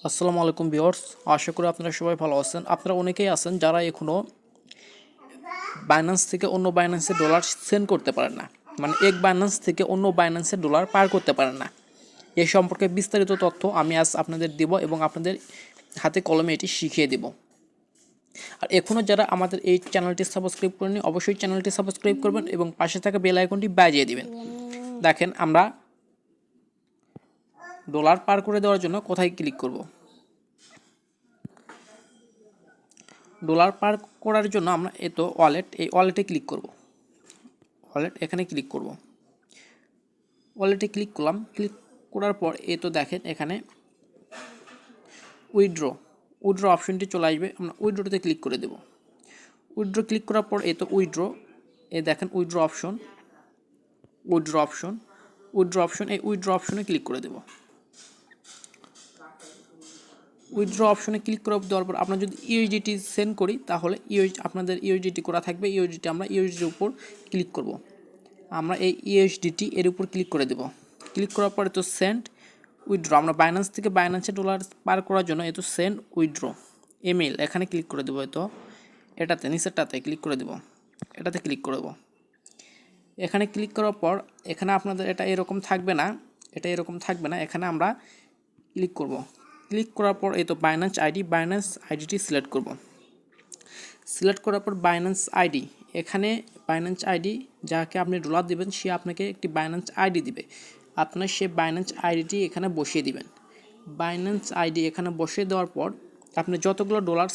আসসালামু আলাইকুম ভিউয়ার্স, আশা করি আপনারা সবাই ভালো আছেন। আপনারা অনেকেই আছেন যারা এখনও বাইন্যান্স থেকে অন্য বাইন্যান্সে ডলার সেন্ড করতে পারেন না, মানে এক বাইন্যান্স থেকে অন্য বাইন্যান্সে ডলার পার করতে পারেন না। এ সম্পর্কে বিস্তারিত তথ্য আমি আজ আপনাদের দেব এবং আপনাদের হাতে কলমে এটি শিখিয়ে দেব। আর এখনও যারা আমাদের এই চ্যানেলটি সাবস্ক্রাইব করেনি, অবশ্যই চ্যানেলটি সাবস্ক্রাইব করবেন এবং পাশে থাকা বেল আইকনটি বাজিয়ে দিবেন। দেখেন, আমরা ডলার পার করে দেওয়ার জন্য কোথায় ক্লিক করব। ডলার পার করার জন্য আমরা এই ওয়ালেটে ক্লিক করব। এখানে ক্লিক করব। ওয়ালেটে ক্লিক করলাম। ক্লিক করার পর দেখেন এখানে উইথড্র অপশনটি চলে আসবে। আমরা উইথড্রতে ক্লিক করে দেব। উইথড্র ক্লিক করার পর উইথড্র, দেখেন উইথড্র অপশন এই উইথড্র অপশনে ক্লিক করে দেব। উইথড্র অপশনে ক্লিক করে দেওয়ার পর আমরা যদি ইউএসডিটি সেন্ড করি তাহলে আপনাদের ইউএসডিটি করা থাকবে। আমরা ইউএসডির উপর ক্লিক করব। আমরা এই ইউএসডিটি এর উপর ক্লিক করে দেব। ক্লিক করার পর সেন্ড উইথড্র, আমরা বাইন্যান্স থেকে বাইন্যান্সে ডলার পার করার জন্য সেন্ড উইথড্র ইমেল এখানে ক্লিক করে দেবো। এটাতে নিচেরটাতে ক্লিক করে দেব। এটাতে ক্লিক করব। এখানে ক্লিক করার পর এখানে আপনাদের এটা এরকম থাকবে না। এখানে আমরা ক্লিক করব। ক্লিক করার পর বাইন্যান্স আইডিটি সিলেক্ট করব। সিলেক্ট করার পর বাইন্যান্স আইডি, এখানে বাইন্যান্স আইডি যাকে আপনি ডলার দিবেন সে আপনাকে একটি বাইন্যান্স আইডি দিবে। আপনার সেই বাইন্যান্স আইডিটি এখানে বসিয়ে দিবেন। বাইন্যান্স আইডি এখানে বসিয়ে দেওয়ার পর আপনি যতগুলো ডলার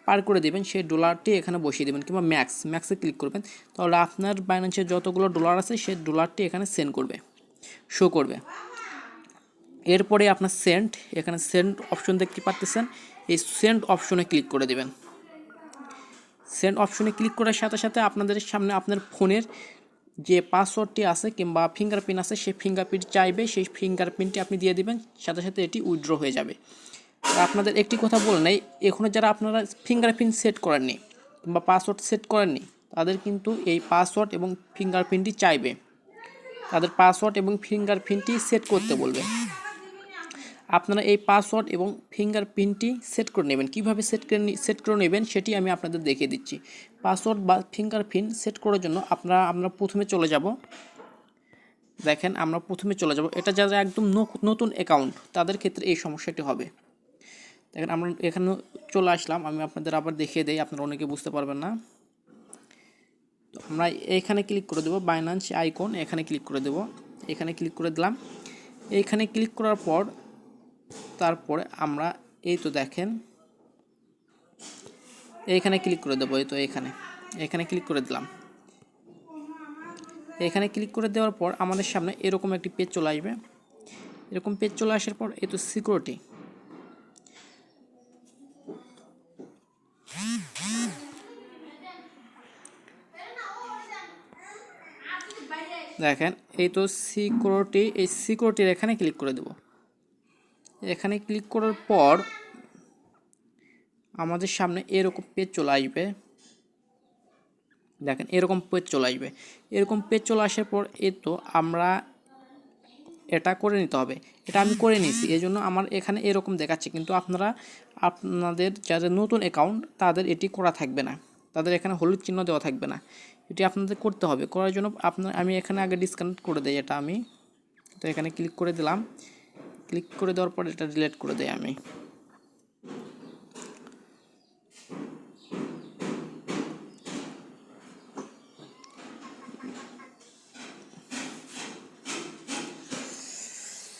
পার করে দেবেন সেই ডলারটি এখানে বসিয়ে দেবেন, কিংবা ম্যাক্সে ক্লিক করবেন। তাহলে আপনার বাইন্যান্সে যতগুলো ডলার আছে সেই ডলারটি এখানে শো করবে। এরপরে আপনার এখানে সেন্ড অপশন দেখতে পাচ্ছেন, এই সেন্ড অপশনে ক্লিক করে দেবেন। সেন্ড অপশনে ক্লিক করার সাথে সাথে আপনাদের সামনে আপনার ফোনের যে পাসওয়ার্ডটি আছে কিংবা ফিঙ্গারপ্রিন্ট আছে সেই ফিঙ্গারপ্রিন্ট চাইবে, সেই ফিঙ্গারপ্রিন্টটি আপনি দিয়ে দিবেন, সাথে সাথে এটি উইথড্র হয়ে যাবে। আপনাদের একটি কথা বলে নেই, এখনও যারা আপনারা ফিঙ্গারপ্রিন্ট সেট করেননি কিংবা পাসওয়ার্ড সেট করেননি তাদের কিন্তু এই পাসওয়ার্ড এবং ফিঙ্গারপ্রিন্টটি চাইবে। তাদের পাসওয়ার্ড এবং ফিঙ্গারপ্রিন্টটি সেট করতে বলবে। আপনারা এই পাসওয়ার্ড এবং ফিঙ্গারপ্রিন্টটি সেট করে নেবেন। কীভাবে সেট করে নেবেন সেটি আমি আপনাদের দেখিয়ে দিচ্ছি। পাসওয়ার্ড বা ফিঙ্গারপ্রিন্ট সেট করার জন্য আমরা প্রথমে চলে যাব। দেখেন, আমরা প্রথমে চলে যাব, এটা যারা একদম নতুন অ্যাকাউন্ট তাদের ক্ষেত্রে এই সমস্যাটি হবে। দেখেন, আমরা এখানে চলে আসলাম। আমি আপনাদের আবার দেখিয়ে দেই, আপনারা অনেকে বুঝতে পারবেন না। তো আমরা এইখানে ক্লিক করে দেবো, বাইন্যান্স আইকন এখানে ক্লিক করে দেব। এখানে ক্লিক করে দিলাম। এইখানে ক্লিক করার পর তারপরে আমরা দেখেন এইখানে ক্লিক করে দেবো। এখানে ক্লিক করে দিলাম। এখানে ক্লিক করে দেওয়ার পর আমাদের সামনে এরকম একটি পেজ চলে আসবে। এরকম পেজ চলে আসার পর সিকিউরিটি, দেখেন সিকিউরিটির এখানে ক্লিক করে দেব। এখানে ক্লিক করার পর আমাদের সামনে এরকম পেজ চলে আসবে। দেখেন, এরকম পেজ চলে আসার পর আমরা এটা করে নিতে হবে। এটা আমি করে নিয়েছি, এই জন্য আমার এখানে এরকম দেখাচ্ছে, কিন্তু আপনাদের যাদের নতুন অ্যাকাউন্ট তাদের এটি করা থাকবে না, তাদের এখানে হলুদ চিহ্ন দেওয়া থাকবে না। এটি আপনাদের করতে হবে। করার জন্য আমি এখানে আগে ডিসকানেক্ট করে দিই। আমি এখানে ক্লিক করে দিলাম। ক্লিক করে দেওয়ার পর এটা ডিলিট করে দেই। আমি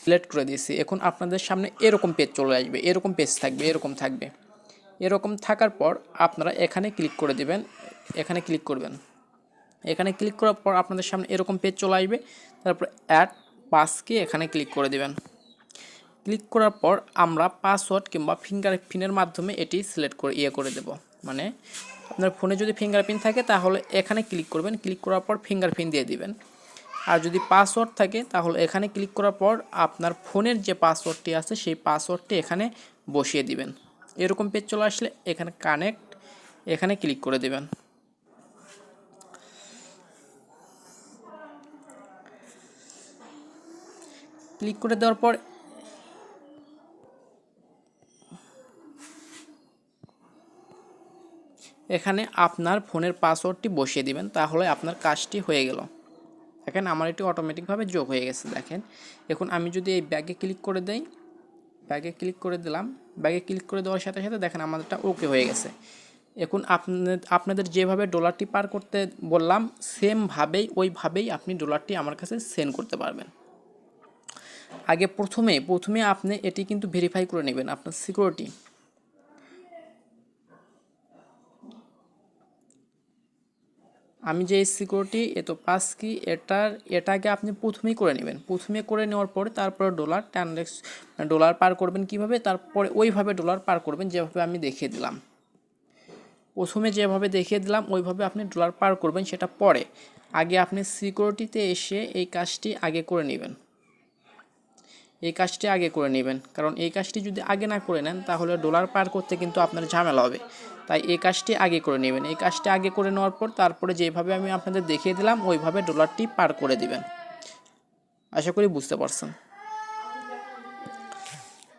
ডিলিট করে দিয়েছি। এখন আপনাদের সামনে এরকম পেজ চলে আসবে, এরকম থাকবে। এরকম থাকার পর আপনারা এখানে ক্লিক করে দিবেন। এখানে ক্লিক করবেন। এখানে ক্লিক করার পর আপনাদের সামনে এরকম পেজ চলে আসবে। তারপর অ্যাড পাসকে এখানে ক্লিক করে দিবেন। ক্লিক করার পর আমরা পাসওয়ার্ড কিংবা ফিঙ্গারপ্রিন্টের মাধ্যমে এটি সিলেক্ট করে দেব। মানে আপনার ফোনে যদি ফিঙ্গারপ্রিন্ট থাকে তাহলে এখানে ক্লিক করবেন। ক্লিক করার পর ফিঙ্গারপ্রিন্ট দিয়ে দিবেন। আর যদি পাসওয়ার্ড থাকে তাহলে এখানে ক্লিক করার পর আপনার ফোনের যে পাসওয়ার্ডটি আছে সেই পাসওয়ার্ডটি এখানে বসিয়ে দিবেন। এরকম পেজ চলে আসলে এখানে কানেক্ট এখানে ক্লিক করে দেবেন। ক্লিক করে দেওয়ার পর এখানে আপনার ফোনের পাসওয়ার্ডটি বসিয়ে দিবেন, তাহলে আপনার কাজটি হয়ে গেল। দেখেন আমার এটি অটোমেটিকভাবে যোগ হয়ে গেছে। দেখেন এখন আমি যদি এই ব্যাগে ক্লিক করে দেই, ব্যাগে ক্লিক করে দিলাম, ব্যাগে ক্লিক করে দেওয়ার সাথে সাথে দেখেন আমাদেরটা ওকে হয়ে গেছে। এখন আপনাদের যেভাবে ডলারটি পার করতে বললাম সেমভাবেই ওইভাবেই আপনি ডলারটি আমার কাছে সেন্ড করতে পারবেন। আগে প্রথমে আপনি এটি কিন্তু ভেরিফাই করে নেবেন আপনার সিকিউরিটি। আমি যে সিকিউরিটি পাস কি এটাকে আপনি প্রথমেই করে নেবেন। প্রথমে করে নেওয়ার পরে তারপরে ডলার পার করবেন কিভাবে, তারপরে ওইভাবে ডলার পার করবেন যেভাবে আমি দেখিয়ে দিলাম। প্রথমে যেভাবে দেখিয়ে দিলাম ওইভাবে আপনি ডলার পার করবেন, সেটা পরে। আগে আপনি সিকিউরিটিতে এসে এই কাজটি আগে করে নেবেন, কারণ এই কাজটি যদি আগে না করে নেন তাহলে ডলার পার করতে কিন্তু আপনার ঝামেলা হবে। তাই এই কাজটি আগে করে নেবেন। এই কাজটি আগে করে নেওয়ার পর তারপরে যেভাবে আমি আপনাদের দেখিয়ে দিলাম ওইভাবে ডলারটি পার করে দিবেন। আশা করি বুঝতে পারছেন।